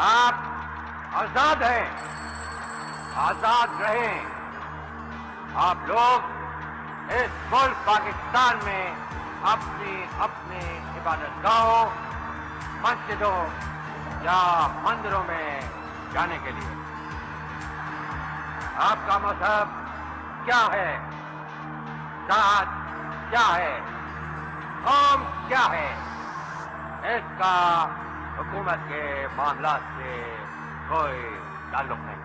आप आजाद हैं, आजाद रहें। आप लोग इस मुल्क पाकिस्तान में अपनी अपनी इबादतगाहों, मस्जिदों या मंदिरों में जाने के लिए आपका मजहब क्या है, जात क्या है, कौम क्या है, इसका हुकूमत के मामलात से कोई ताल्लुक नहीं।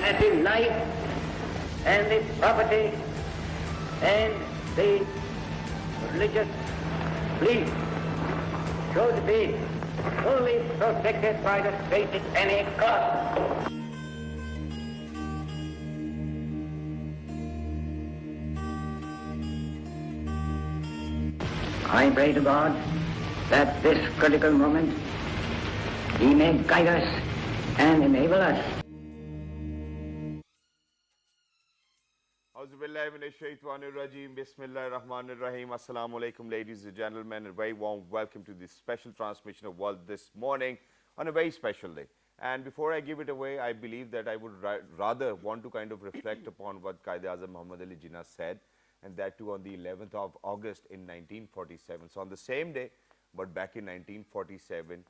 And in life and the property and the religious belief should be fully protected by the state at any cost. I pray to God that this critical moment He may guide us and enable us. Auzubillahiminash-shaytanir-rajeem. Bismillahir-Rahmanir-Rahim. Assalamu alaikum, ladies and gentlemen. A very warm welcome to this special transmission of World this morning on a very special day. And before I give it away, I believe that I would rather want to kind of reflect upon what Quaid-e-Azam Muhammad Ali Jinnah said, and that too on the 11th of August in 1947. So on the same day, but back in 1947,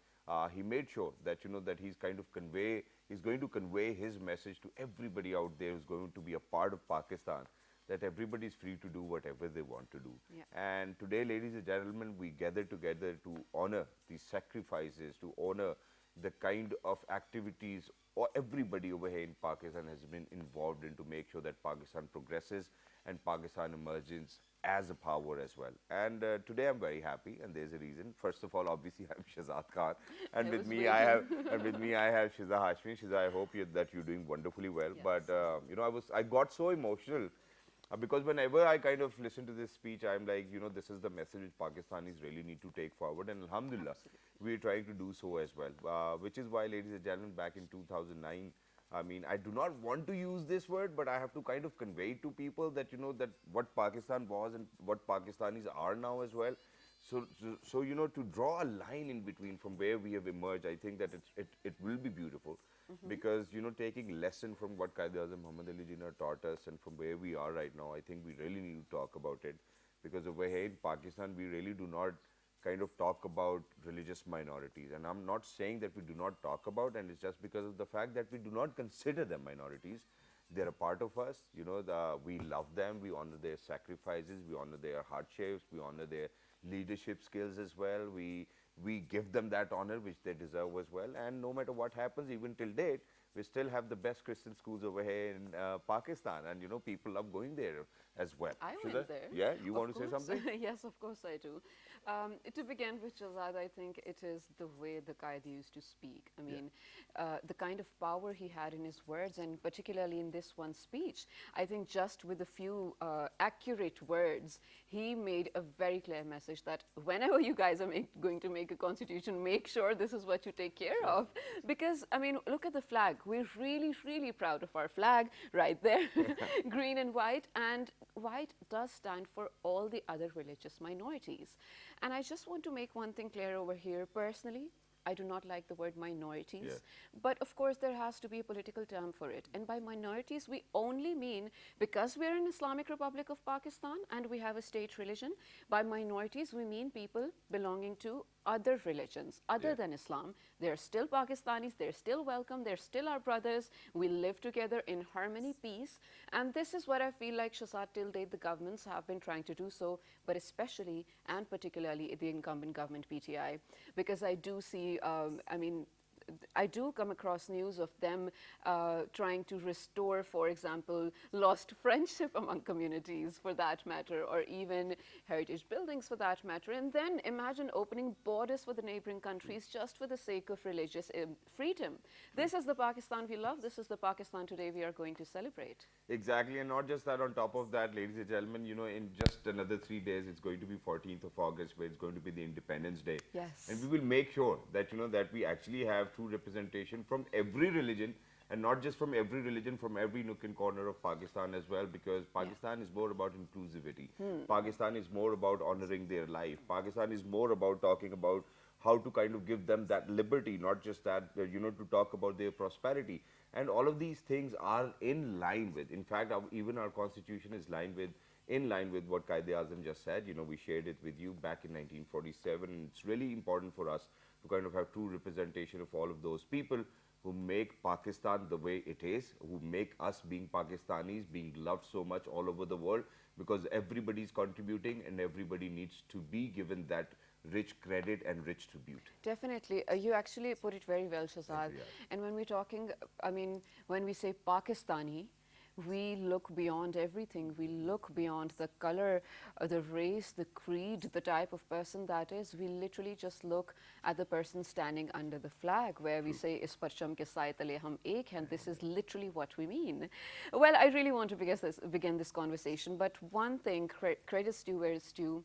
he made sure that, that he's going to convey his message to everybody out there who's going to be a part of Pakistan, that everybody is free to do whatever they want to do. Yeah. And today, ladies and gentlemen, we gather together to honor these sacrifices, to honor the kind of activities or everybody over here in Pakistan has been involved in to make sure that Pakistan progresses and Pakistan emerges as a power as well. And today I'm very happy, and there's a reason. First of all, obviously I'm Shahzad Khan, and with me I have Shiza Hashmi. Shiza, I hope that you're doing wonderfully well. Yes. But I got so emotional because whenever I kind of listen to this speech, I'm like, this is the message which Pakistanis really need to take forward, and Alhamdulillah, we're trying to do so as well. Which is why, ladies and gentlemen, back in 2009. I mean, I do not want to use this word, but I have to kind of convey to people that, that what Pakistan was and what Pakistanis are now as well. So to draw a line in between from where we have emerged, I think that it will be beautiful. Because, taking lesson from what Quaid-e-Azam Muhammad Ali Jinnah taught us and from where we are right now, I think we really need to talk about it. Because over here in Pakistan, we really do not kind of talk about religious minorities, and I'm not saying that we do not talk about, and it's just because of the fact that we do not consider them minorities. They're a part of us, we love them, we honor their sacrifices, we honor their hardships, we honor their leadership skills as well, we give them that honor which they deserve as well. And no matter what happens, even till date, we still have the best Christian schools over here in Pakistan, and people love going there as well. I Shida? went there. Yeah, you want Of to say course. something? Yes, of course I do. To begin with, Shahzad, I think it is the way the Qaid used to speak. I mean, the kind of power he had in his words, and particularly in this one speech, I think just with a few accurate words, he made a very clear message that whenever you guys are going to make a constitution, make sure this is what you take care of. Because, I mean, look at the flag. We're really, really proud of our flag right there, green and white. And white does stand for all the other religious minorities. And I just want to make one thing clear over here. Personally, I do not like the word minorities, but of course there has to be a political term for it. And by minorities, we only mean, because we are an Islamic Republic of Pakistan and we have a state religion, by minorities we mean people belonging to other religions other than Islam. They're still Pakistanis, they're still welcome, they're still our brothers. We live together in harmony, peace. And this is what I feel like, Shahzad, till date the governments have been trying to do so, but especially and particularly the incumbent government PTI, because I do see, I do come across news of them trying to restore, for example, lost friendship among communities for that matter, or even heritage buildings for that matter. And then imagine opening borders for the neighboring countries just for the sake of religious freedom. This is the Pakistan we love. This is the Pakistan today we are going to celebrate. Exactly, and not just that, on top of that, ladies and gentlemen, in just another 3 days, it's going to be 14th of August, where it's going to be the Independence Day. Yes. And we will make sure that, that we actually have true representation from every religion and not just from every religion, from every nook and corner of Pakistan as well, because Pakistan is more about inclusivity. Pakistan is more about honoring their life. Pakistan is more about talking about how to kind of give them that liberty, not just that, to talk about their prosperity. And all of these things are in line with, in fact, even our constitution is in line with what Qaid-e-Azam just said. We shared it with you back in 1947. And it's really important for us to kind of have true representation of all of those people who make Pakistan the way it is, who make us being Pakistanis, being loved so much all over the world, because everybody's contributing and everybody needs to be given that rich credit and rich tribute. Definitely. You actually put it very well, Shazad. And when we're talking, when we say Pakistani, we look beyond everything. We look beyond the color, the race, the creed, the type of person that is. We literally just look at the person standing under the flag, where we say, "Is parcham ke saaye tale hum ek hain." This is literally what we mean. Well, I really want to begin this conversation, but one thing, credits due where it's due.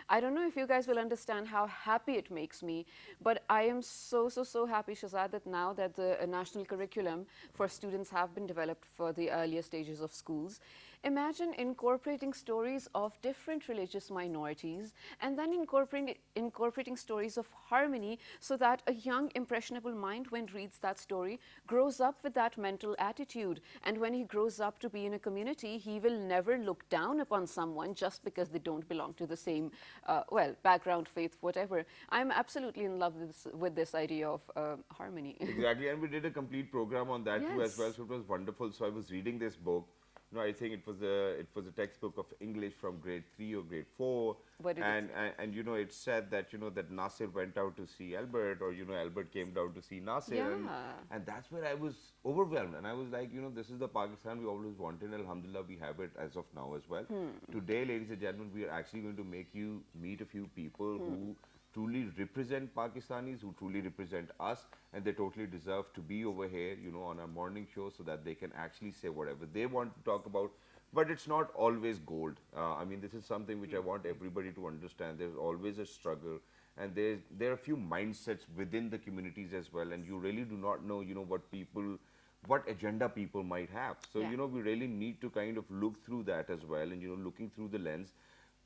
I don't know if you guys will understand how happy it makes me, but I am so happy, Shazad, that now that the national curriculum for students have been developed for the earlier stages of schools. Imagine incorporating stories of different religious minorities and then incorporating stories of harmony, so that a young, impressionable mind, when reads that story, grows up with that mental attitude. And when he grows up to be in a community, he will never look down upon someone just because they don't belong to the same, background, faith, whatever. I'm absolutely in love with this idea of harmony. Exactly, and we did a complete program on that too as well, so it was wonderful. So I was reading this book. I think it was a textbook of English from grade 3 or grade 4. And it said that that Nasir went out to see Albert, or Albert came down to see Nasir, and that's where I was overwhelmed, and I was like, this is the Pakistan we always wanted. Alhamdulillah, we have it as of now as well. Today, ladies and gentlemen, we are actually going to make you meet a few people who truly represent Pakistanis, who truly represent us, and they totally deserve to be over here, on our morning show, so that they can actually say whatever they want to talk about. But it's not always gold. I mean, this is something which I want everybody to understand. There's always a struggle, and there are a few mindsets within the communities as well, and you really do not know, what agenda people might have. So, we really need to kind of look through that as well, and, looking through the lens.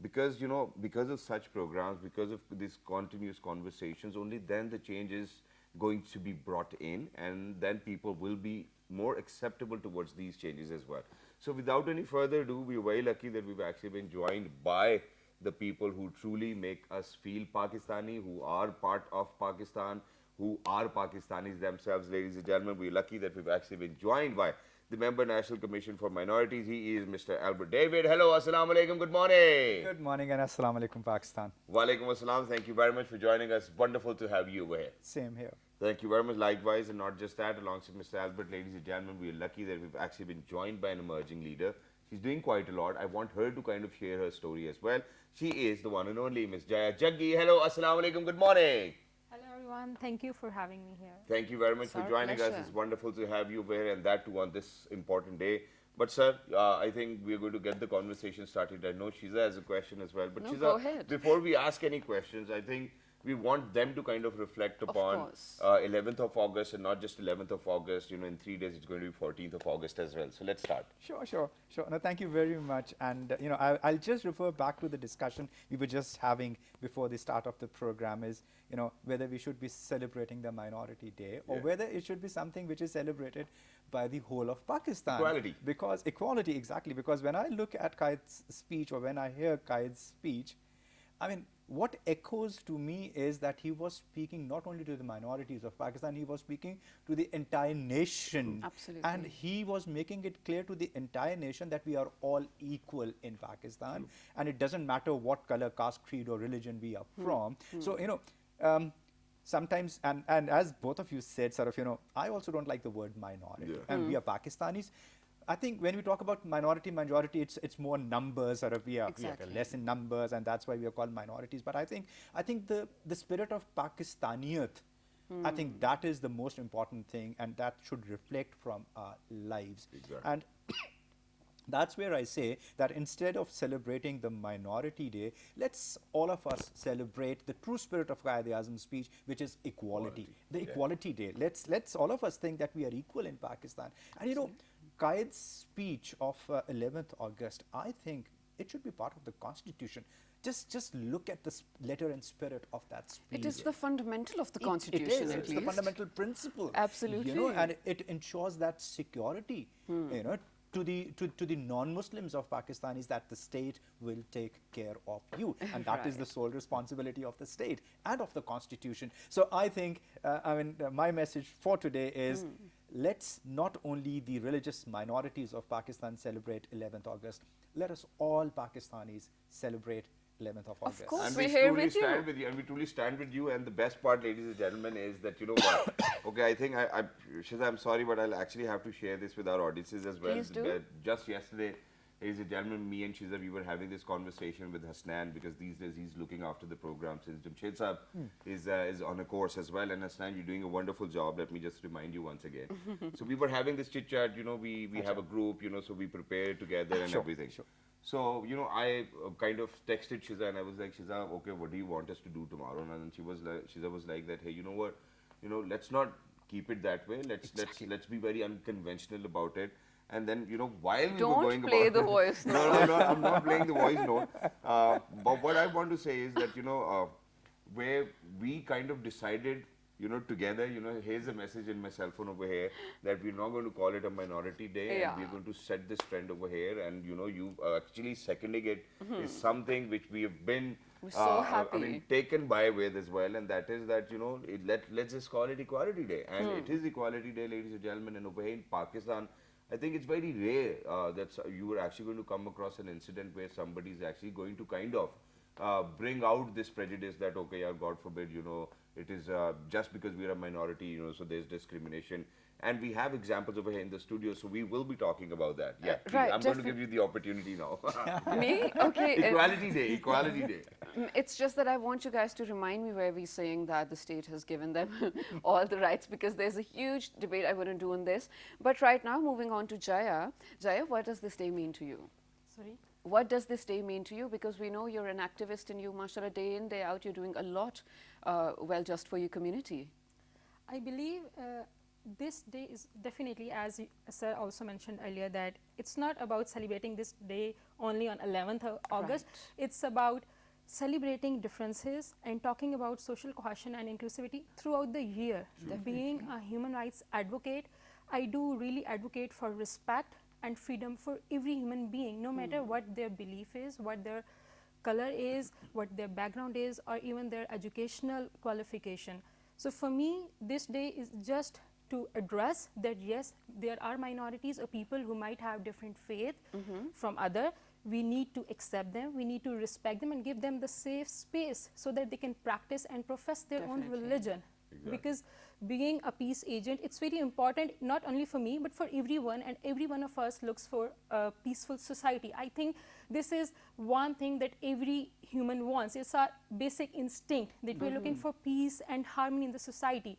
Because, because of such programs, because of these continuous conversations, only then the change is going to be brought in, and then people will be more acceptable towards these changes as well. So without any further ado, we're very lucky that we've actually been joined by the people who truly make us feel Pakistani, who are part of Pakistan, who are Pakistanis themselves. Ladies and gentlemen, we're lucky that we've actually been joined by the Member National Commission for Minorities. He is Mr. Albert David. Hello, assalamu alaikum, good morning. Good morning and assalamu alaikum, Pakistan. Wa alaikum assalam. Thank you very much for joining us. Wonderful to have you over here. Same here. Thank you very much. Likewise, and not just that, alongside Mr. Albert, ladies and gentlemen, we are lucky that we've actually been joined by an emerging leader. She's doing quite a lot. I want her to kind of share her story as well. She is the one and only Miss Jaya Jaggi. Hello, assalamu alaikum, good morning. Hello everyone, thank you for having me here. Thank you very much for joining us. It's wonderful to have you here, and that too on this important day. But sir, I think we're going to get the conversation started. I know Shiza has a question as well. But No, Shiza, go ahead. Before we ask any questions, I think we want them to kind of reflect upon 11th of August, and not just 11th of August. In 3 days it's going to be 14th of August as well. So let's start. Sure. No, thank you very much. And I'll just refer back to the discussion we were just having before the start of the program, is whether we should be celebrating the Minority Day, or whether it should be something which is celebrated by the whole of Pakistan. Equality, exactly. Because when I look at Qaid's speech, or when I hear Qaid's speech, I mean, what echoes to me is that he was speaking not only to the minorities of Pakistan, he was speaking to the entire nation. Absolutely. And he was making it clear to the entire nation that we are all equal in Pakistan. And it doesn't matter what color, caste, creed, or religion we are from. So, sometimes, and as both of you said, I also don't like the word minority. And we are Pakistanis. I think when we talk about minority, majority, it's more numbers, we are less in numbers, and that's why we are called minorities. But I think the spirit of Pakistaniyat, I think that is the most important thing, and that should reflect from our lives. Exactly. And That's where I say that instead of celebrating the Minority Day, let's all of us celebrate the true spirit of Quaid-e-Azam's speech, which is equality. The Equality Day. Let's all of us think that we are equal in Pakistan. And you know, Qaid's speech of 11th August, I think it should be part of the Constitution. Just look at the letter and spirit of that speech. It is the fundamental of the It Constitution, is. at It's least. the fundamental principle. Absolutely. You know, and it ensures that security, you know, to the non-Muslims of Pakistanis, that the state will take care of you, and that is the sole responsibility of the state and of the Constitution. So I think, my message for today is, let's not only the religious minorities of Pakistan celebrate 11th August, let us all Pakistanis celebrate 11th of August. Of course, And we're we here truly with you. stand with you, and we truly stand with you. And the best part, ladies and gentlemen, is that, you know what? Okay, I think Shiza, I'm sorry, but I'll actually have to share this with our audiences as well. Please do. Just yesterday, ladies and gentlemen, me and Shiza, we were having this conversation with Hasnan, because these days he's looking after the program since Jamshed Saab is on a course as well. And Hasnan, you're doing a wonderful job. Let me just remind you once again. So we were having this chit chat. You know, we have a group. You know, so we prepare together and everything. So, you know, I kind of texted Shiza and I was like, Shiza, okay, what do you want us to do tomorrow? And then Shiza was like that, hey, you know what, you know, let's not keep it that way. Let's be very unconventional about it. And then, you know, while we were going Don't play about the voice note. no, I'm not playing the voice note. But what I want to say is that, you know, where we kind of decided, you know, together, you know, here's a message in my cell phone over here, that we're not going to call it a Minority Day, and we're going to set this trend over here. And, you know, you actually seconding it is something which we have been We're so happy. I mean, taken by with as well, and that is that, you know, let's just call it Equality Day. And it is Equality Day, ladies and gentlemen, and over here in Pakistan, I think it's very rare that you are actually going to come across an incident where somebody is actually going to kind of bring out this prejudice that, okay, yeah, God forbid, you know, it is just because we are a minority, you know, so there's discrimination. And we have examples over here in the studio, so we will be talking about that. Yeah, right, I'm going to give you the opportunity now. Me? Okay. Equality Day, Equality Day. It's just that I want you guys to remind me where we're saying that the state has given them all the rights, because there's a huge debate I wouldn't do on this. But right now, moving on to Jaya. Jaya, what does this day mean to you? Sorry. What does this day mean to you? Because we know you're an activist and you, mashallah, day in, day out, you're doing a lot, well, just for your community. I believe this day is definitely, as Sir also mentioned earlier, that it's not about celebrating this day only on 11th of August. Right. It's about celebrating differences and talking about social cohesion and inclusivity throughout the year. Being a human rights advocate, I do really advocate for respect and freedom for every human being, no matter what their belief is, what their color is, what their background is, or even their educational qualification. So for me, this day is just to address that, yes, there are minorities or people who might have different faith from other. We need to accept them, we need to respect them and give them the safe space so that they can practice and profess their own religion. Because being a peace agent, it's very important, not only for me, but for everyone, and every one of us looks for a peaceful society. I think this is one thing that every human wants. It's our basic instinct that we're looking for peace and harmony in the society.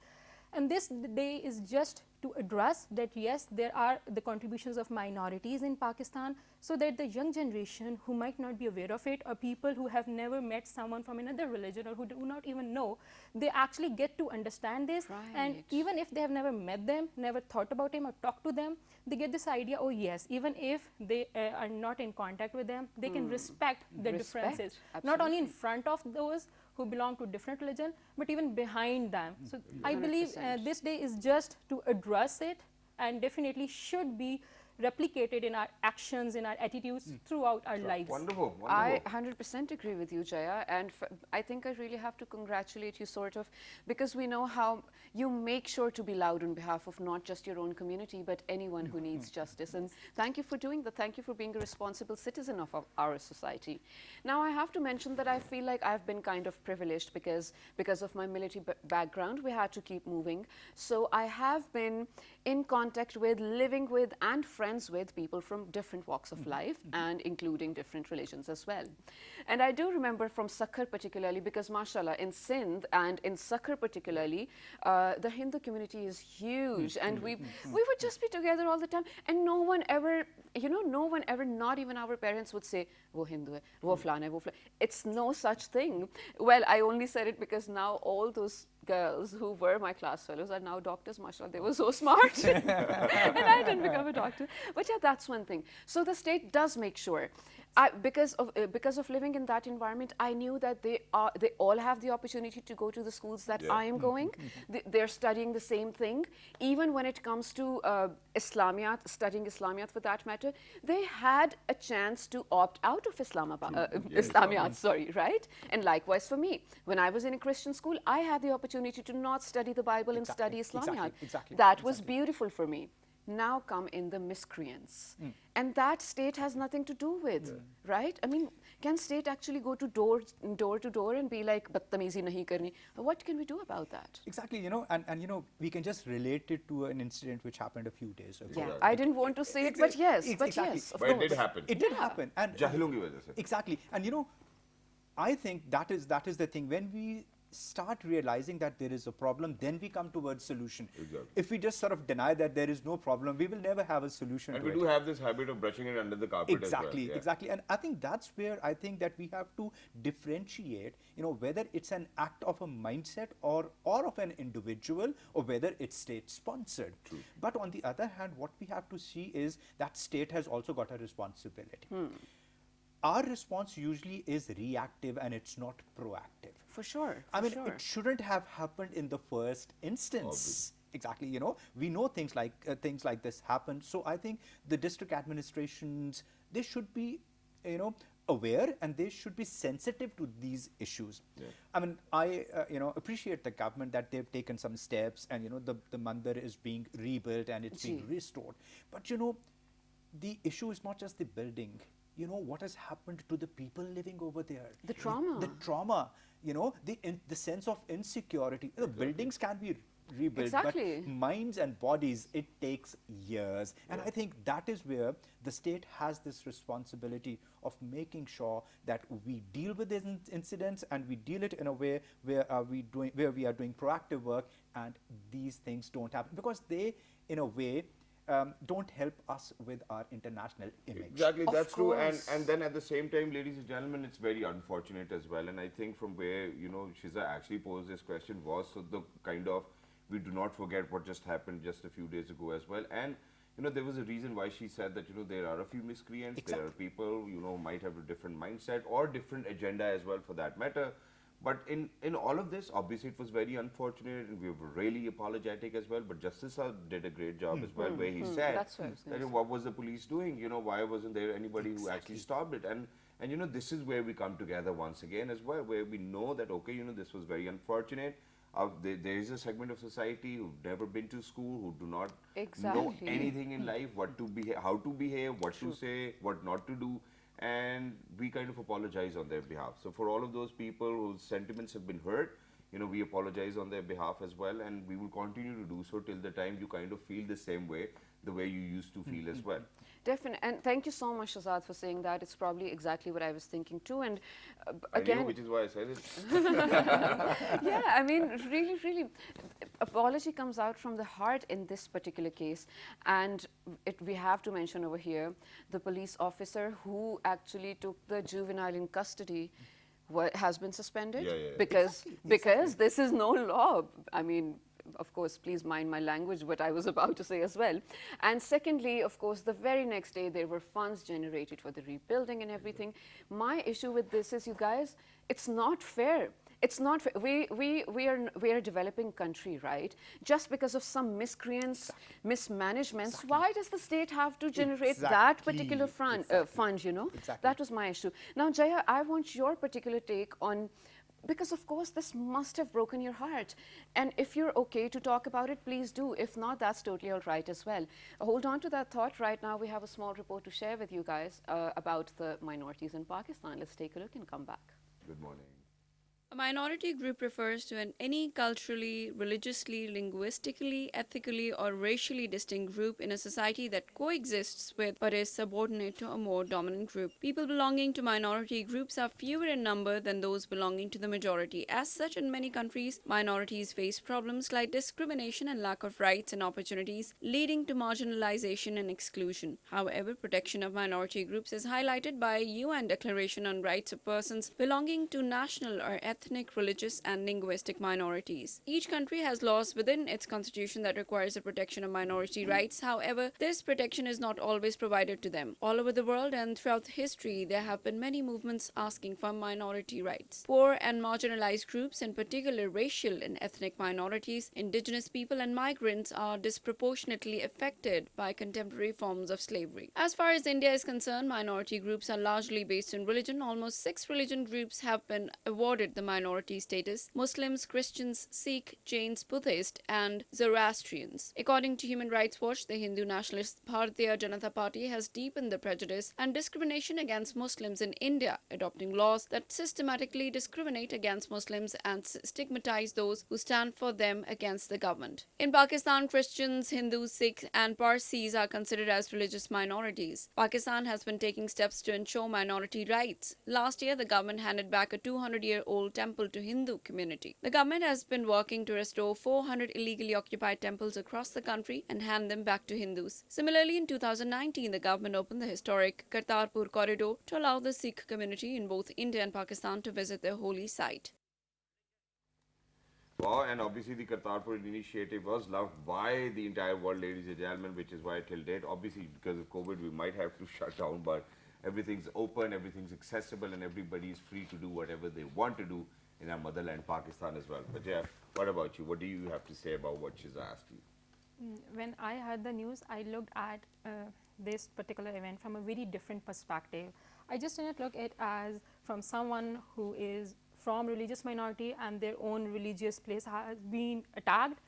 And this day is just to address that, yes, there are the contributions of minorities in Pakistan, so that the young generation who might not be aware of it, or people who have never met someone from another religion or who do not even know, they actually get to understand this. And even if they have never met them, never thought about him or talked to them, they get this idea, oh yes, even if they are not in contact with them, they can respect the differences, not only in front of those who belong to different religion, but even behind them. So I believe this day is just to address it, and definitely should be replicated in our actions, in our attitudes throughout our lives. Wonderful, wonderful. I 100% agree with you, Jaya, and I think I really have to congratulate you, sort of, because we know how you make sure to be loud on behalf of not just your own community, but anyone who needs justice. And thank you for doing that. Thank you for being a responsible citizen of our society. Now, I have to mention that I feel like I've been kind of privileged because of my military background. We had to keep moving. So I have been in contact with, living with, and friends with people from different walks of life, and including different religions as well. And I do remember from Sakhar particularly, because mashallah, in Sindh and in Sakhar particularly, the Hindu community is huge, and we would just be together all the time, and no one ever, no one ever, not even our parents would say, wo Hindu hai, wo flan hai, wo flan. It's no such thing. Well, I only said it because now all those girls who were my class fellows are now doctors, mashallah. They were so smart. And I didn't become a doctor. But yeah, that's one thing. So the state does make sure. Because of living in that environment, I knew that they all have the opportunity to go to the schools that I am going. They're studying the same thing. Even when it comes to Islamiyat, studying Islamiyat for that matter, they had a chance to opt out of Islamiyat, sorry, right? And likewise for me. When I was in a Christian school, I had the opportunity to not study the Bible and study Islamiyat. That was beautiful for me. Now come in the miscreants. And that state has nothing to do with, right? I mean, can state actually go to door to door and be like, "Badtameezi nahi karni"? What can we do about that? Exactly, and we can just relate it to an incident which happened a few days ago. Yeah, I didn't want to say it, but yes, exactly. yes, of But it course. did happen. It did happen. And Jahilon ki wajah se. exactly. And I think that is the thing. When we start realizing that there is a problem, then we come towards solution. Exactly. If we just sort of deny that there is no problem, we will never have a solution And to we it. do have this habit of brushing it under the carpet Exactly, as well. Yeah. exactly. And I think that's where I think that we have to differentiate, whether it's an act of a mindset or of an individual, or whether it's state sponsored. True. But on the other hand, what we have to see is that state has also got a responsibility. Our response usually is reactive and it's not proactive. For sure. I for mean, sure. it shouldn't have happened in the first instance. Exactly, we know things like this happen. So I think the district administrations, they should be, aware, and they should be sensitive to these issues. Yeah. I mean, I appreciate the government that they've taken some steps, and the mandir is being rebuilt and it's being restored. But the issue is not just the building. What has happened to the people living over there? The trauma. The trauma, the sense of insecurity. The buildings can be rebuilt, Exactly. but minds and bodies, it takes years. And I think that is where the state has this responsibility of making sure that we deal with these incidents, and we deal it in a way where we are doing proactive work, and these things don't happen, because they, in a way, don't help us with our international image. Exactly, Of that's true. course. And then at the same time, ladies and gentlemen, it's very unfortunate as well. And I think from where, Shiza actually posed this question was so the kind of, we do not forget what just happened just a few days ago as well. And, there was a reason why she said that, there are a few miscreants, there are people, might have a different mindset or different agenda as well for that matter. But in all of this, obviously it was very unfortunate, and we were really apologetic as well. But Justice Sir did a great job as well, where he said That's what I was gonna that, what was the police doing? Why wasn't there anybody who actually stopped it? And this is where we come together once again as well, where we know that, okay, this was very unfortunate. There is a segment of society who've never been to school, who do not know Exactly. anything in life, how to behave, what to say, what not to do. And we kind of apologize on their behalf. So for all of those people whose sentiments have been hurt, we apologize on their behalf as well, and we will continue to do so till the time you kind of feel the same way, the way you used to feel as well. Definitely. And thank you so much, Shazad, for saying that. It's probably exactly what I was thinking too. And I again, knew, which is why I said it. yeah, I mean, really, really, apology comes out from the heart in this particular case. And we have to mention over here the police officer who actually took the juvenile in custody has been suspended because this is no law. I mean, of course, please mind my language, what I was about to say as well. And secondly, of course, the very next day there were funds generated for the rebuilding and everything. My issue with this is, you guys, it's not fair. It's not fair. We are a developing country, right? Just because of some miscreants, mismanagements, why does the state have to generate that particular fund? Exactly. That was my issue. Now, Jaya, I want your particular take on, because of course this must have broken your heart, and if you're okay to talk about it, please do. If not, that's totally all right as well. Hold on to that thought. Right now we have a small report to share with you guys about the minorities in Pakistan. Let's take a look and come back. Good morning. A minority group refers to any culturally, religiously, linguistically, ethically, or racially distinct group in a society that coexists with but is subordinate to a more dominant group. People belonging to minority groups are fewer in number than those belonging to the majority. As such, in many countries, minorities face problems like discrimination and lack of rights and opportunities, leading to marginalization and exclusion. However, protection of minority groups is highlighted by UN Declaration on Rights of Persons belonging to national or ethnic, religious, and linguistic minorities. Each country has laws within its constitution that requires the protection of minority rights. However, this protection is not always provided to them. All over the world and throughout history, there have been many movements asking for minority rights. Poor and marginalized groups, in particular racial and ethnic minorities, indigenous people, and migrants, are disproportionately affected by contemporary forms of slavery. As far as India is concerned, minority groups are largely based in religion. Almost 6 religion groups have been awarded the minority status: Muslims, Christians, Sikh, Jains, Buddhists, and Zoroastrians. According to Human Rights Watch, the Hindu nationalist Bharatiya Janata Party has deepened the prejudice and discrimination against Muslims in India, adopting laws that systematically discriminate against Muslims and stigmatize those who stand for them against the government. In Pakistan, Christians, Hindus, Sikhs, and Parsis are considered as religious minorities. Pakistan has been taking steps to ensure minority rights. Last year, the government handed back a 200-year-old temple to Hindu community. The government has been working to restore 400 illegally occupied temples across the country and hand them back to Hindus. Similarly, in 2019, the government opened the historic Kartarpur corridor to allow the Sikh community in both India and Pakistan to visit their holy site. Wow, and obviously the Kartarpur initiative was loved by the entire world, ladies and gentlemen, which is why till date, obviously because of COVID, we might have to shut down, but everything's open, everything's accessible, and everybody is free to do whatever they want to do in our motherland, Pakistan as well. But Jeff, what about you? What do you have to say about what she's asked you? When I heard the news, I looked at this particular event from a very different perspective. I just didn't look at it as from someone who is from religious minority and their own religious place has been attacked.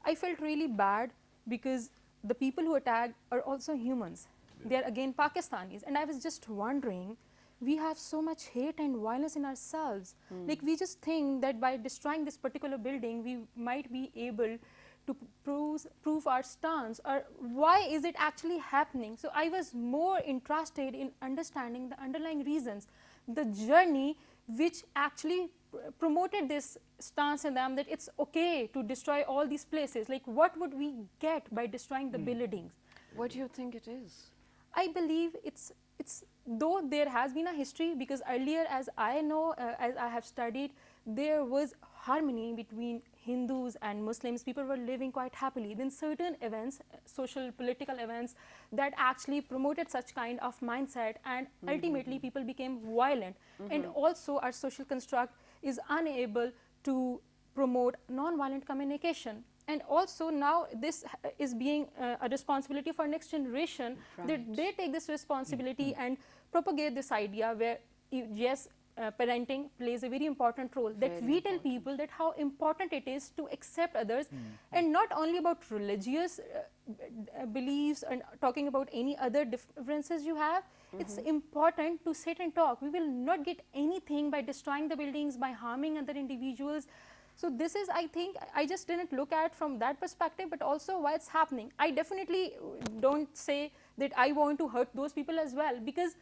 I felt really bad because the people who attacked are also humans. They are again Pakistanis, and I was just wondering, we have so much hate and violence in ourselves. Like, we just think that by destroying this particular building, we might be able to prove our stance, or why is it actually happening? So I was more interested in understanding the underlying reasons, the journey which actually promoted this stance in them that it's okay to destroy all these places. Like, what would we get by destroying the buildings? What do you think it is? I believe it's though there has been a history, because earlier, as I know, as I have studied, there was harmony between Hindus and Muslims. People were living quite happily. Then certain events, social, political events, that actually promoted such kind of mindset, and ultimately people became violent. And also our social construct is unable to promote non-violent communication. And also now this is being a responsibility for next generation, that they take this responsibility and propagate this idea where, yes, parenting plays a very important role, that we tell people that how important it is to accept others, and not only about religious beliefs and talking about any other differences you have. It's important to sit and talk. We will not get anything by destroying the buildings, by harming other individuals. So this is, I think, I just didn't look at from that perspective, but also why it's happening. I definitely don't say that I want to hurt those people as well, because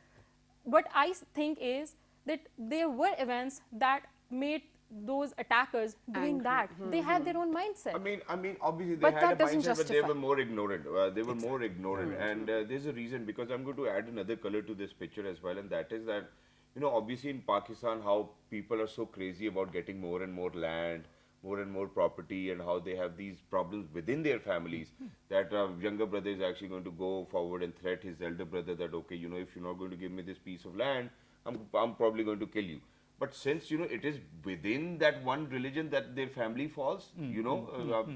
what I think is that there were events that made those attackers doing that. They had their own mindset. I mean, obviously they But had that a doesn't mindset, but they justify. were more ignorant. They were more ignorant, and there's a reason, because I'm going to add another color to this picture as well, and that is that, you know, obviously in Pakistan, how people are so crazy about getting more and more land, more and more property, and how they have these problems within their families, that younger brother is actually going to go forward and threat his elder brother that, okay, you know, if you're not going to give me this piece of land, I'm probably going to kill you. But since, you know, it is within that one religion that their family falls, you know,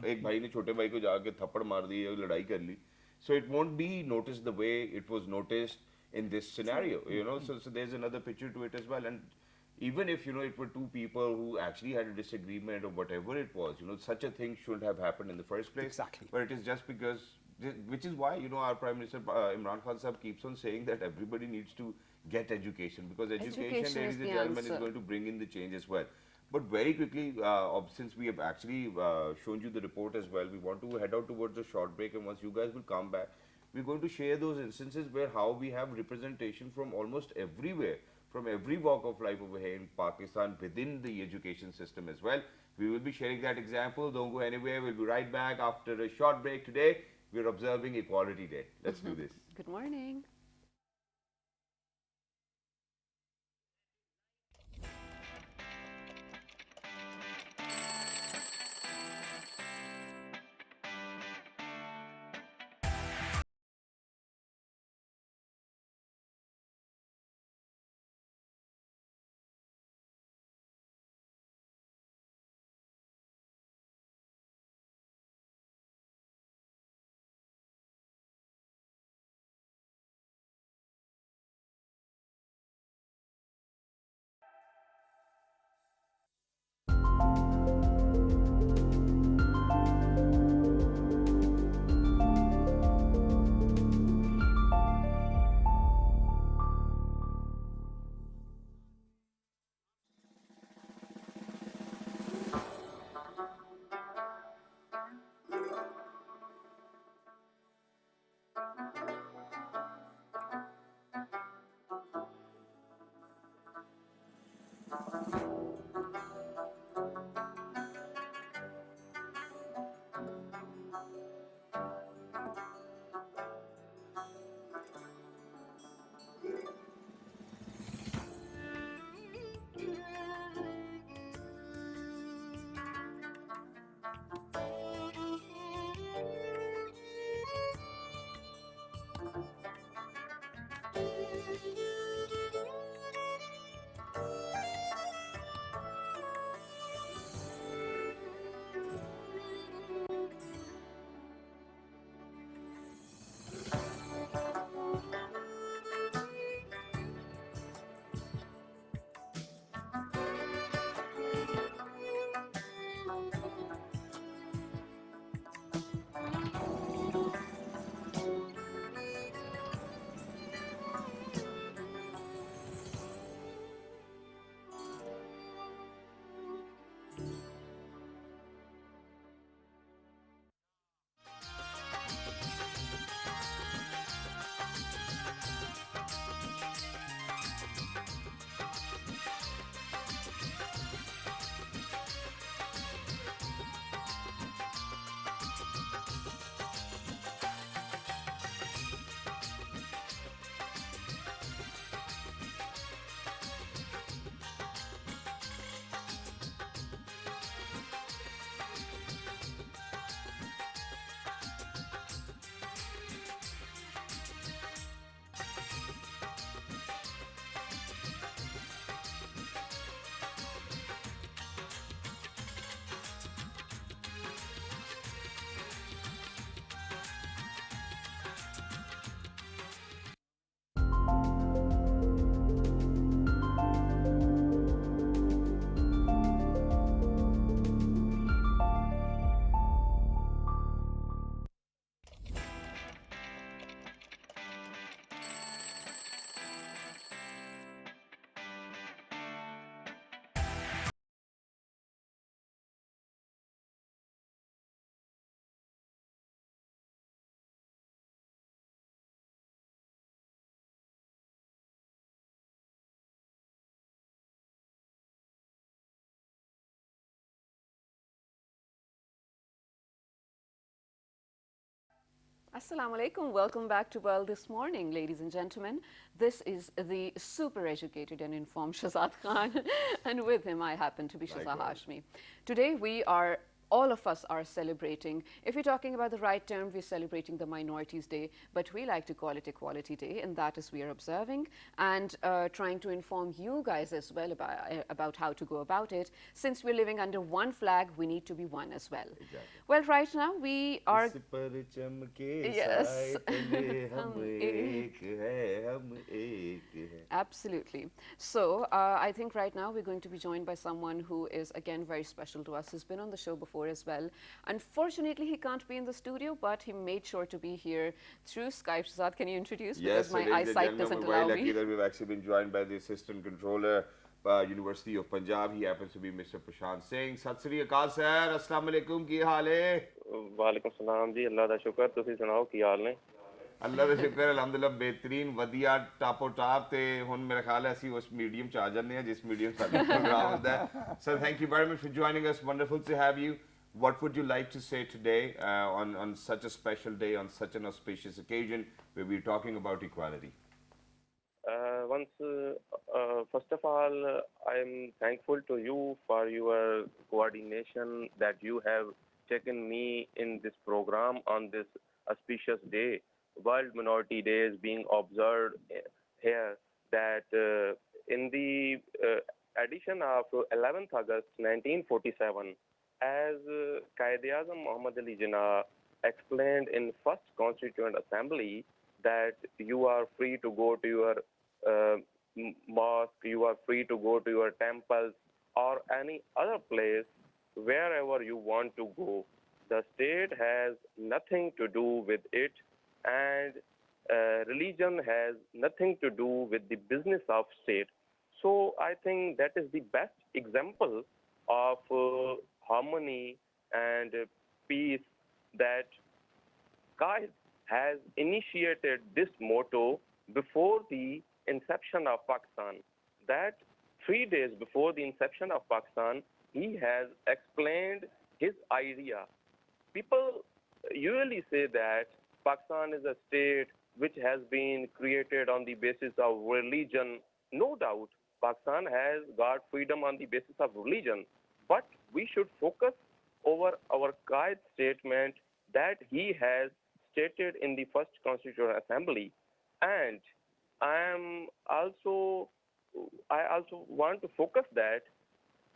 एक भाई ने छोटे भाई को जाके थप्पड़ मार दी या लड़ाई कर ली, so it won't be noticed the way it was noticed in this scenario, you know. So there's another picture to it as well. And even if, you know, it were two people who actually had a disagreement or whatever it was, you know, such a thing shouldn't have happened in the first place. Exactly. But it is just because, which is why, you know, our Prime Minister Imran Khan Sahab keeps on saying that everybody needs to get education, because education, Education ladies is and the gentlemen, is answer. going to bring in the change as well. But very quickly, since we have actually shown you the report as well, we want to head out towards a short break, and once you guys will come back, we're going to share those instances where how we have representation from almost everywhere, from every walk of life over here in Pakistan within the education system as well. We will be sharing that example. Don't go anywhere. We'll be right back after a short break. Today, we're observing Equality Day. Let's do this. Good morning. Assalamu alaikum. Welcome back to World This Morning, ladies and gentlemen. This is the super educated and informed Shahzad Khan, and with him I happen to be Shahzad Hashmi. Today all of us are celebrating. If you're talking about the right term, we're celebrating the Minorities Day, but we like to call it Equality Day, and that is we are observing and trying to inform you guys as well about how to go about it. Since we're living under one flag, we need to be one as well. Exactly. Well, right now we are... Yes. Absolutely. So I think right now we're going to be joined by someone who is again very special to us. He's been on the show before. before as well. Unfortunately, he can't be in the studio, but he made sure to be here through Skype. Shazad, can you introduce? Yes, Because my ladies and eyesight gentlemen, doesn't we're very allow lucky me. that we've actually been joined by the Assistant Controller, University of Punjab. He happens to be Mr. Prashant Singh. Sat Sri Akal sir, Assalamu alaikum, ki haal hai? ਵਾਲੇਕੁਮ ਸਲਾਮ ਜੀ ਅੱਲਾ ਦਾ ਸ਼ੁਕਰ ਤੁਸੀਂ ਸੁਣਾਓ ਕੀ ਹਾਲ ਨੇ ਅੱਲਾ ਦਾ ਸ਼ੁਕਰ ਅਲਹਮਦੁਲਿਲਾ ਬਿਹਤਰੀਨ ਵਧੀਆ ਟਾਪੋ top ਤੇ ਹੁਣ ਮੇਰੇ ਖਿਆਲ ਹੈ ਅਸੀਂ ਉਸ ਮੀਡੀਅਮ ਚ ਆ ਜਾਂਦੇ ਹਾਂ ਜਿਸ ਮੀਡੀਅਮ ਸਾਡਾ ਪ੍ਰੋਗਰਾਮ ਹੁੰਦਾ ਹੈ sir thank you very much for joining us wonderful to have you what would you like to say today on such a special day on such an auspicious occasion where we're talking about equality first of all I am thankful to you for your coordination that you have taken me in this program on this auspicious day World Minority Day is being observed here that in the edition of 11th August 1947 as Qaid-e-Azam Muhammad Ali Jinnah explained in first Constituent Assembly that you are free to go to your mosque, you are free to go to your temples or any other place wherever you want to go. The state has nothing to do with it and religion has nothing to do with the business of state. So I think that is the best example of harmony and peace that Qaid has initiated this motto before the inception of Pakistan. That 3 days before the inception of Pakistan, he has explained his idea. People usually say that Pakistan is a state which has been created on the basis of religion. No doubt, Pakistan has got freedom on the basis of religion. But we should focus over our Qaid statement that he has stated in the first Constituent Assembly. And I also want to focus that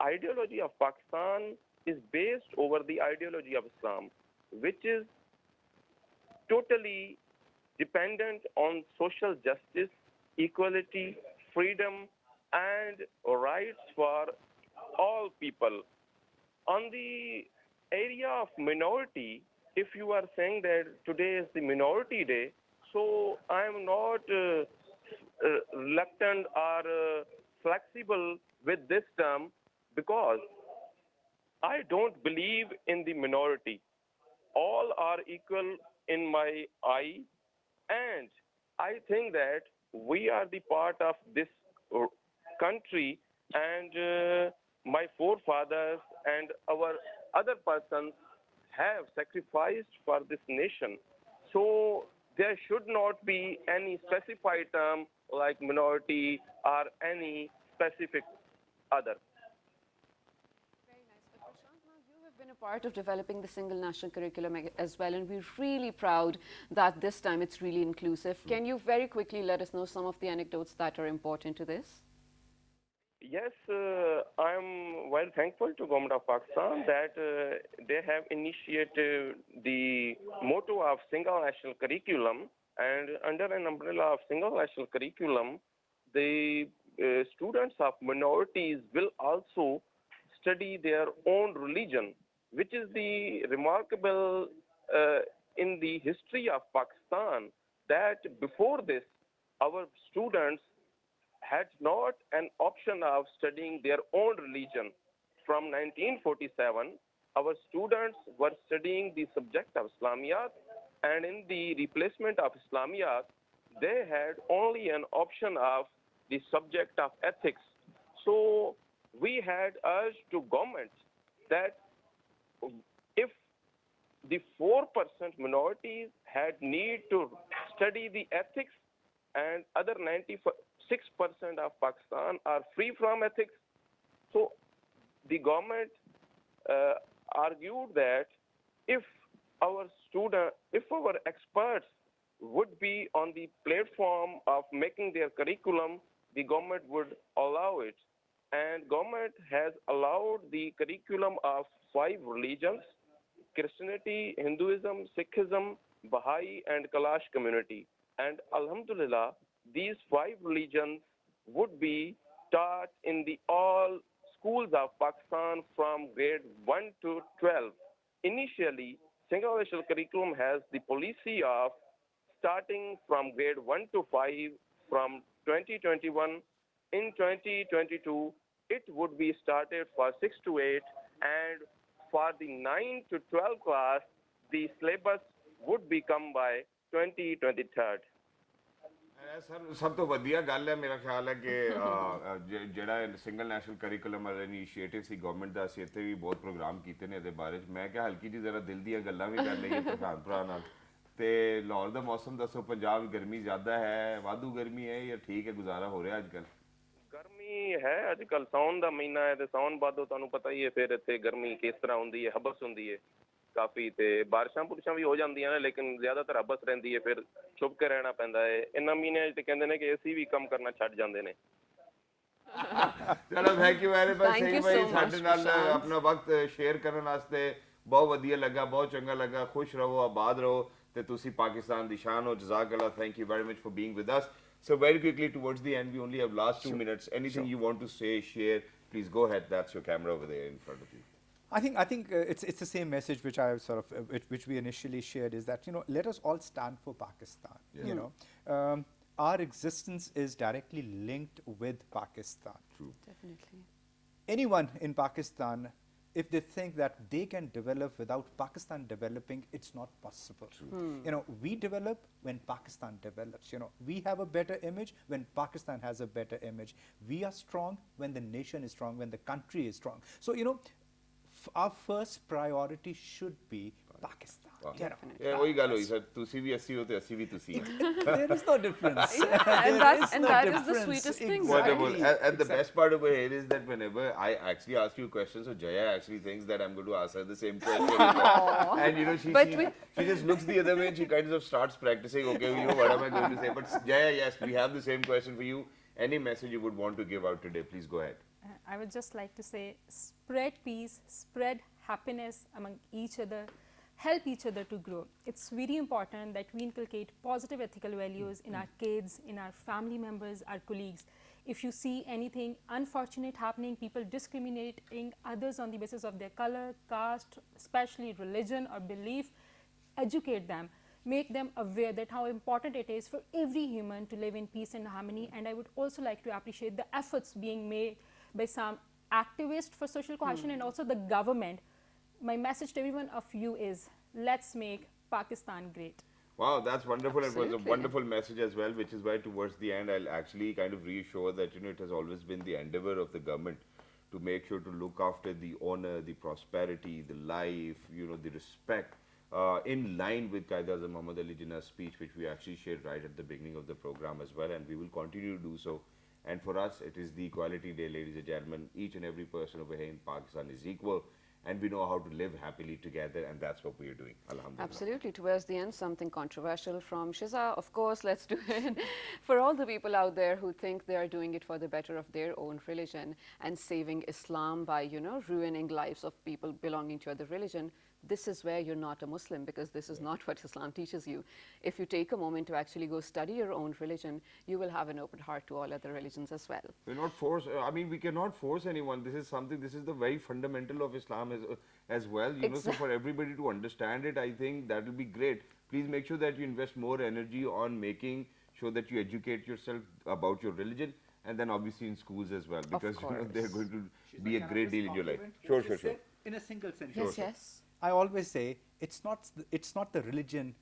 ideology of Pakistan is based over the ideology of Islam, which is totally dependent on social justice, equality, freedom, and rights for all people. On the area of minority, if you are saying that today is the minority day, so I am not reluctant or flexible with this term because I don't believe in the minority. All are equal in my eye, and I think that we are the part of this country, and my forefathers and our other persons have sacrificed for this nation. So there should not be any specified term like minority or any specific other. Very nice. Prashant, now you have been a part of developing the single national curriculum as well, and we're really proud that this time it's really inclusive. Can you very quickly let us know some of the anecdotes that are important to this? Yes, I'm well thankful to Government of Pakistan that they have initiated the motto of single national curriculum, and under an umbrella of single national curriculum, the students of minorities will also study their own religion, which is the remarkable in the history of Pakistan that before this, our students had not an option of studying their own religion. From 1947, our students were studying the subject of Islamiyat, and in the replacement of Islamiyat, they had only an option of the subject of ethics. So we had urged to government that if the 4% minorities had need to study the ethics and other 96% of Pakistan are free from ethics. So the government argued that if our experts would be on the platform of making their curriculum, the government would allow it. And government has allowed the curriculum of 5 religions: Christianity, Hinduism, Sikhism, Baha'i, and Kalash community. And Alhamdulillah, these 5 religions would be taught in the all schools of Pakistan from grade 1 to 12. Initially, single racial curriculum has the policy of starting from grade 1 to 5 from 2021. In 2022, it would be started for 6 to 8, and for the 9 to 12 class, the syllabus would become by 2023. Sir ਸਭ ਤੋਂ ਵਧੀਆ ਗੱਲ ਹੈ ਮੇਰਾ ਖਿਆਲ ਹੈ ਕਿ ਜਿਹੜਾ ਸਿੰਗਲ ਨੈਸ਼ਨਲ ਕਰਿਕੂਲਮ ਵਾਲਾ ਇਨੀਸ਼ੀਏਟਿਵ ਸੀ ਗਵਰਨਮੈਂਟ ਦਾ, ਅਸੀਂ ਇੱਥੇ ਵੀ ਬਹੁਤ ਪ੍ਰੋਗਰਾਮ ਕੀਤੇ ਨੇ ਇਹਦੇ ਬਾਰੇ 'ਚ। ਮੈਂ ਕਿਹਾ ਹਲਕੀ ਜਿਹੀ ਜ਼ਰਾ ਦਿਲ ਦੀਆਂ ਗੱਲਾਂ ਵੀ ਕਰ ਲਈਏ ਪ੍ਰਧਾਨ ਭਰਾ ਨਾਲ। ਤੇ ਲਾਹੌਰ ਦਾ ਮੌਸਮ ਦੱਸੋ, ਪੰਜਾਬ ਗਰਮੀ ਜ਼ਿਆਦਾ ਹੈ, ਵਾਧੂ ਗਰਮੀ ਹੈ ਜਾਂ ਠੀਕ ਹੈ, ਗੁਜ਼ਾਰਾ ਹੋ ਰਿਹਾ ਅੱਜ ਕੱਲ੍ਹ? ਗਰਮੀ ਹੈ ਅੱਜ ਕੱਲ੍ਹ, ਸਾਉਣ ਦਾ ਮਹੀਨਾ ਹੈ ਤੇ ਸਾਉਣ ਬਾਅਦੋਂ ਤੁਹਾਨੂੰ ਪਤਾ ਹੀ ਹੈ ਫਿਰ ਇੱਥੇ ਗਰਮੀ ਕਿਸ ਤਰ੍ਹਾਂ ਹੁੰਦੀ ਹੈ, ਹਬਸ ਹੁੰਦੀ ਹੈ ਕਾਫੀ। ਤੇ ਬਾਰਿਸ਼ਾਂ ਬੁਰਸ਼ਾਂ ਵੀ ਹੋ ਜਾਂਦੀਆਂ ਨੇ ਲੇਕਿਨ ਜ਼ਿਆਦਾਤਰ ਹਬਸ ਰਹਿੰਦੀ ਹੈ, ਫਿਰ ਛੁਪ ਕੇ ਰਹਿਣਾ ਪੈਂਦਾ ਹੈ ਇਹਨਾਂ ਮਹੀਨਿਆਂ 'ਚ। ਤੇ ਕਹਿੰਦੇ ਨੇ ਕਿ ਏਸੀ ਵੀ ਕੰਮ ਕਰਨਾ ਛੱਡ ਜਾਂਦੇ ਨੇ। ਚਲੋ ਥੈਂਕ ਯੂ ਵੈਰੀ ਮਚ ਸਹੀ ਭਾਈ, ਸਾਡੇ ਨਾਲ ਆਪਣਾ ਵਕਤ ਸ਼ੇਅਰ ਕਰਨ ਵਾਸਤੇ ਬਹੁਤ ਵਧੀਆ ਲੱਗਾ, ਬਹੁਤ ਚੰਗਾ ਲੱਗਾ। ਖੁਸ਼ ਰਹੋ, ਆਬਾਦ ਰਹੋ ਤੇ ਤੁਸੀਂ ਪਾਕਿਸਤਾਨ ਦੀ ਸ਼ਾਨ ਹੋ। ਜਜ਼ਾਕ ਅੱਲਾ, thank you very much for being with us. So very quickly towards the end, we only have last 2 minutes. Anything you want to say, share, please go ahead. That's your camera over there in front of you. I think it's the same message which I sort of which we initially shared, is that let us all stand for Pakistan. Our existence is directly linked with Pakistan. True. Definitely. Anyone in Pakistan, if they think that they can develop without Pakistan developing, it's not possible. We develop when Pakistan develops. We have a better image when Pakistan has a better image. We are strong when the nation is strong, when the country is strong. So our first priority should be Pakistan. ਉਹੀ ਗੱਲ ਹੋਈ sir, ਤੁਸੀਂ ਵੀ ਅਸੀਂ ਹੋ ਤੇ ਅਸੀਂ ਵੀ ਤੁਸੀਂ। There is no difference. And that is the sweetest thing. Wonderful. Right? And the best part over here is that whenever I actually ask you questions, so Jaya actually thinks that I'm going to ask her the same question. And she just looks the other way and she kind of starts practicing. Okay, what am I going to say? But Jaya, yes, we have the same question for you. Any message you would want to give out today, please go ahead. I would just like to say, spread peace, spread happiness among each other, help each other to grow. It's very important that we inculcate positive ethical values in our kids, in our family members, our colleagues. If you see anything unfortunate happening, people discriminating others on the basis of their color, caste, especially religion or belief, educate them. Make them aware that how important it is for every human to live in peace and harmony. And I would also like to appreciate the efforts being made by some activists for social cohesion and also the government. My message to every one of you is, let's make Pakistan great. Wow, that's wonderful. Absolutely. It was a wonderful message as well, which is why towards the end I'll actually kind of reassure that it has always been the endeavor of the government to make sure to look after the honor, the prosperity, the life, the respect, in line with Qaeda Azam Muhammad Ali Jinnah's speech, which we actually shared right at the beginning of the program as well, and we will continue to do so. And for us, it is the Equality Day, ladies and gentlemen. Each and every person over here in Pakistan is equal, and we know how to live happily together, and that's what we are doing. Alhamdulillah. Absolutely. Towards the end, something controversial from Shiza. Of course, let's do it. For all the people out there who think they are doing it for the better of their own religion and saving Islam by, ruining lives of people belonging to other religion, this is where you're not a Muslim, because this is not what Islam teaches you. If you take a moment to actually go study your own religion, you will have an open heart to all other religions as well. We're not forced. We cannot force anyone. This is the very fundamental of Islam as well. So for everybody to understand it, I think that will be great. Please make sure that you invest more energy on making sure that you educate yourself about your religion, and then obviously in schools as well, because they're going to be a great deal in your life. Sure. In a single sentence. Yes. I always say it's not the religion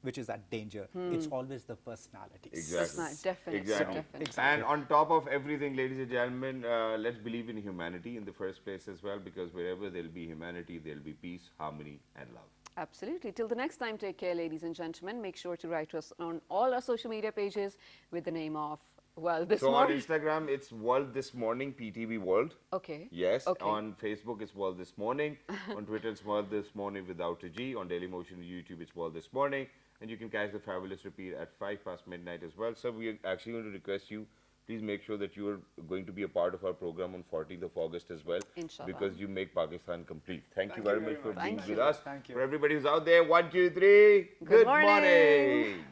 which is at danger. It's always the personalities. Exactly. Definitely. Exactly. Definitely. And on top of everything, ladies and gentlemen, let's believe in humanity in the first place as well, because wherever there'll be humanity, there'll be peace, harmony, and love. Absolutely. Till the next time, take care, ladies and gentlemen. Make sure to write to us on all our social media pages with the name of, this so morning. on Instagram, it's World This Morning, PTV World. Okay. Yes. Okay. On Facebook, it's World This Morning. On Twitter, it's World This Morning without a G. On Dailymotion YouTube, it's World This Morning. And you can catch the fabulous repeat at 5 past midnight as well. So we are actually going to request you, please make sure that you are going to be a part of our program on 14th of August as well. Inshallah. Because you make Pakistan complete. Thank you very much for being Thank with you. us. Thank you. For everybody who's out there, 1, 2, 3. Good morning. morning.